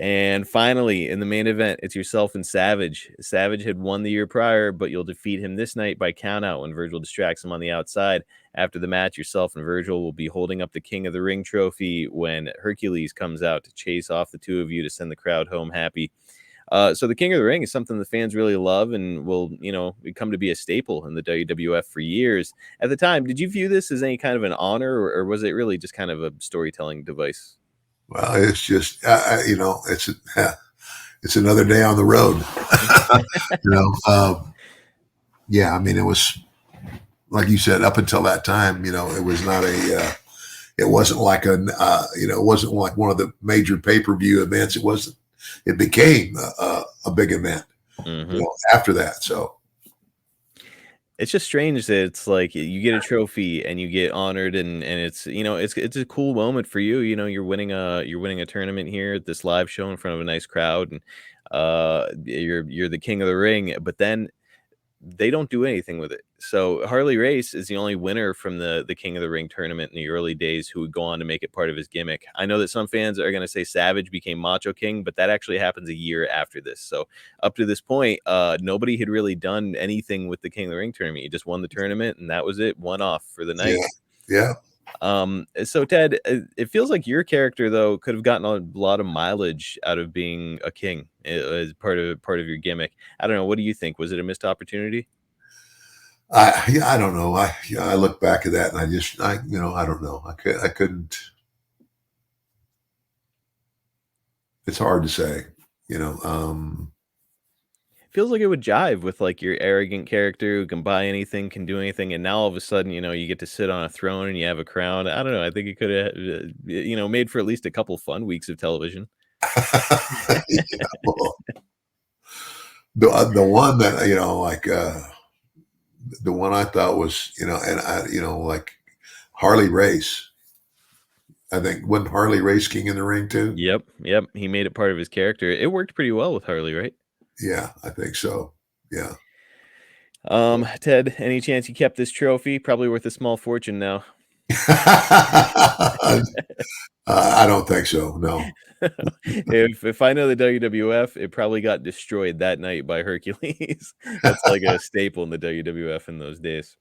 And finally, in the main event, it's yourself and Savage. Savage had won the year prior, but you'll defeat him this night by countout when Virgil distracts him on the outside. After the match, yourself and Virgil will be holding up the King of the Ring trophy when Hercules comes out to chase off the two of you to send the crowd home happy. So the King of the Ring is something the fans really love and will, come to be a staple in the WWF for years. At the time, did you view this as any kind of an honor, or was it really just kind of a storytelling device? Well, it's just it's another day on the road. Yeah, I mean, it was like you said, up until that time, it was not it wasn't like it wasn't like one of the major pay-per-view events. It became a big event, after that. So it's just strange that it's like you get a trophy and you get honored, and it's it's a cool moment for you. You're winning a tournament here at this live show in front of a nice crowd, and you're the King of the Ring, but then they don't do anything with it. So Harley Race is the only winner from the King of the Ring tournament in the early days who would go on to make it part of his gimmick. I know that some fans are going to say Savage became Macho King, but that actually happens a year after this. So up to this point, nobody had really done anything with the King of the Ring tournament. He just won the tournament, and that was it, one off for the night. Yeah. So Ted, it feels like your character though could have gotten a lot of mileage out of being a king as part of your gimmick. I don't know. What do you think? Was it a missed opportunity? I don't know. I look back at that and I don't know. I couldn't. It's hard to say. Feels like it would jive with like your arrogant character who can buy anything, can do anything, and now all of a sudden, you get to sit on a throne and you have a crown. I don't know. I think it could have, made for at least a couple fun weeks of television. Well, the one that the one I thought was like Harley Race. I think wasn't Harley Race King in the Ring too? Yep. He made it part of his character. It worked pretty well with Harley, right? Yeah, I think so. Yeah. Ted, any chance you kept this trophy? Probably worth a small fortune now. I don't think so. No. if I know the WWF, it probably got destroyed that night by Hercules. That's like a staple in the WWF in those days.